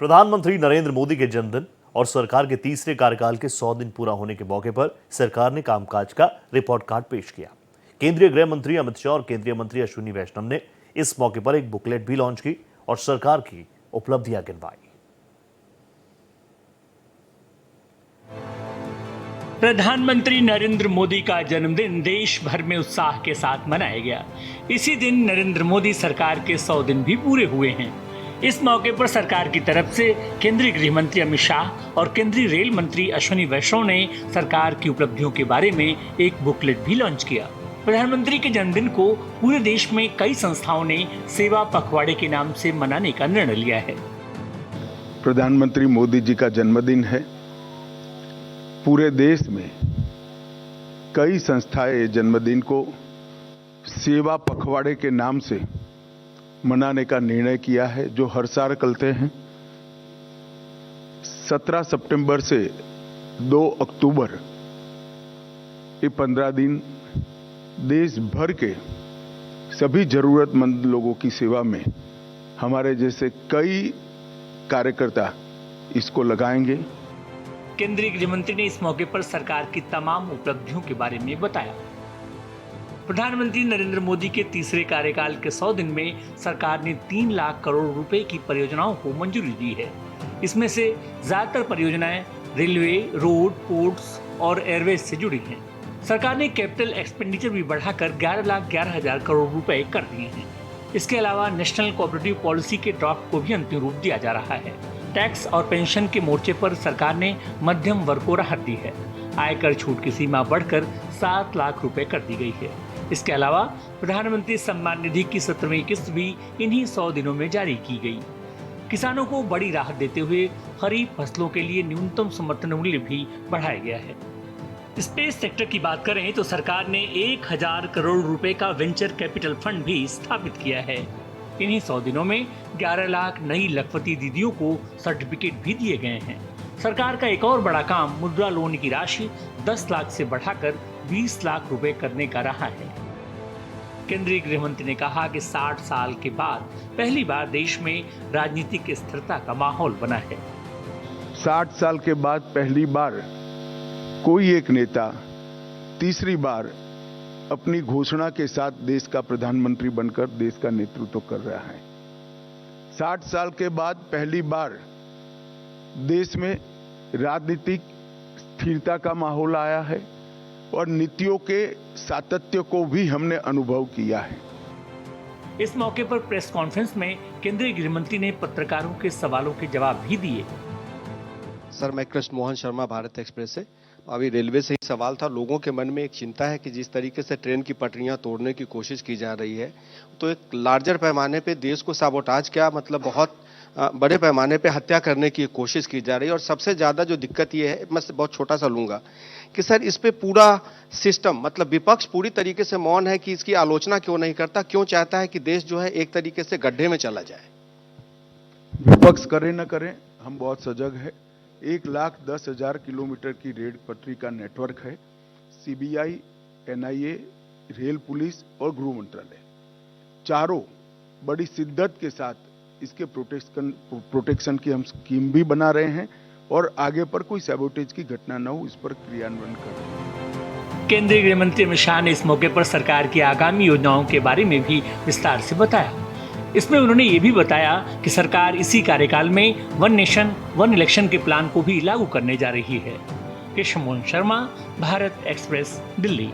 प्रधानमंत्री नरेंद्र मोदी के जन्मदिन और सरकार के तीसरे कार्यकाल के 100 दिन पूरा होने के मौके पर सरकार ने कामकाज का रिपोर्ट कार्ड पेश किया। केंद्रीय गृह मंत्री अमित शाह और केंद्रीय मंत्री अश्विनी वैष्णव ने इस मौके पर एक बुकलेट भी लॉन्च की और सरकार की उपलब्धियां गिनवाई। प्रधानमंत्री नरेंद्र मोदी का जन्मदिन देश भर में उत्साह के साथ मनाया गया। इसी दिन नरेंद्र मोदी सरकार के 100 दिन भी पूरे हुए हैं। इस मौके पर सरकार की तरफ से केंद्रीय गृह मंत्री अमित शाह और केंद्रीय रेल मंत्री अश्विनी वैष्णव ने सरकार की उपलब्धियों के बारे में एक बुकलेट भी लॉन्च किया। प्रधानमंत्री के जन्मदिन को पूरे देश में कई संस्थाओं ने सेवा पखवाड़े के नाम से मनाने का निर्णय लिया है। प्रधानमंत्री मोदी जी का जन्मदिन है। पूरे देश में कई संस्थाएं जन्मदिन को सेवा पखवाड़े के नाम से मनाने का निर्णय किया है, जो हर साल करते हैं। 17 सितंबर से 2 अक्टूबर ये 15 दिन देश भर के सभी जरूरतमंद लोगों की सेवा में हमारे जैसे कई कार्यकर्ता इसको लगाएंगे। केंद्रीय गृह मंत्री ने इस मौके पर सरकार की तमाम उपलब्धियों के बारे में बताया। प्रधानमंत्री नरेंद्र मोदी के तीसरे कार्यकाल के 100 दिन में सरकार ने 3 लाख करोड़ रुपए की परियोजनाओं को मंजूरी दी है। इसमें से ज्यादातर परियोजनाएं रेलवे, रोड, पोर्ट्स और एयरवेज से जुड़ी हैं। सरकार ने कैपिटल एक्सपेंडिचर भी बढ़ाकर 11,11,000 करोड़ रुपए कर दिए हैं। इसके अलावा नेशनल कोऑपरेटिव पॉलिसी के ड्राफ्ट को भी अंतिम रूप दिया जा रहा है। टैक्स और पेंशन के मोर्चे पर सरकार ने मध्यम वर्ग को राहत दी है। आयकर छूट की सीमा बढ़कर 7 लाख रुपए कर दी गई है। इसके अलावा प्रधानमंत्री सम्मान निधि की 17वीं किस्त भी इन्हीं 100 दिनों में जारी की गई। किसानों को बड़ी राहत देते हुए खरीफ फसलों के लिए न्यूनतम समर्थन मूल्य भी बढ़ाया गया है। स्पेस सेक्टर की बात करें तो सरकार ने 1000 करोड़ रुपए का वेंचर कैपिटल फंड भी स्थापित किया है। इन्हीं 100 दिनों में 11 लाख नई लखपति दीदियों को सर्टिफिकेट भी दिए गए हैं। सरकार का एक और बड़ा काम मुद्रा लोन की राशि 10 लाख से बढ़ाकर 20 लाख रुपए करने का रहा है। केंद्रीय गृह मंत्री ने कहा कि 60 साल के बाद पहली बार देश में राजनीतिक स्थिरता का माहौल बना है। 60 साल के बाद पहली बार कोई एक नेता तीसरी बार अपनी घोषणा के साथ देश का प्रधानमंत्री बनकर देश का नेतृत्व कर रहा है। 60 साल के बाद पहली बार देश में राजनीतिक स्थिरता का माहौल आया है और नीतियों के सातत्य को भी हमने अनुभव किया है। इस मौके पर प्रेस कॉन्फ्रेंस में केंद्रीय गृह मंत्री ने पत्रकारों के सवालों के जवाब भी दिए। सर, मैं कृष्ण मोहन शर्मा, भारत एक्सप्रेस से। अभी रेलवे से ही सवाल था। लोगों के मन में एक चिंता है कि जिस तरीके से ट्रेन की पटरियां तोड़ने की कोशिश की जा रही है, तो एक लार्जर पैमाने पे देश को साबोटाज, क्या मतलब बहुत बड़े पैमाने पे हत्या करने की कोशिश की जा रही है। और सबसे ज्यादा जो दिक्कत ये है, मैं बहुत छोटा सा लूंगा कि सर इस पे पूरा सिस्टम, मतलब विपक्ष पूरी तरीके से मौन है कि इसकी आलोचना क्यों नहीं करता, क्यों चाहता है कि देश जो है एक तरीके से गड्ढे में चला जाए। विपक्ष करे न करे, हम बहुत सजग है। 1,10,000 किलोमीटर की रेल पटरी का नेटवर्क है। सीबीआई, एनआईए, रेल पुलिस और गृह मंत्रालय चारों बड़ी शिद्दत के साथ इसके प्रोटेक्शन की हम स्कीम भी बना रहे हैं और आगे पर कोई सैबोटेज की घटना न हो, इस पर क्रियान्वयन कर रहे हैं। केंद्रीय गृह मंत्री अमित शाह ने इस मौके पर सरकार की आगामी योजनाओं के बारे में भी विस्तार से बताया। इसमें उन्होंने ये भी बताया कि सरकार इसी कार्यकाल में वन नेशन वन इलेक्शन के प्लान को भी लागू करने जा रही है। कृष्ण मोहन शर्मा, भारत एक्सप्रेस, दिल्ली।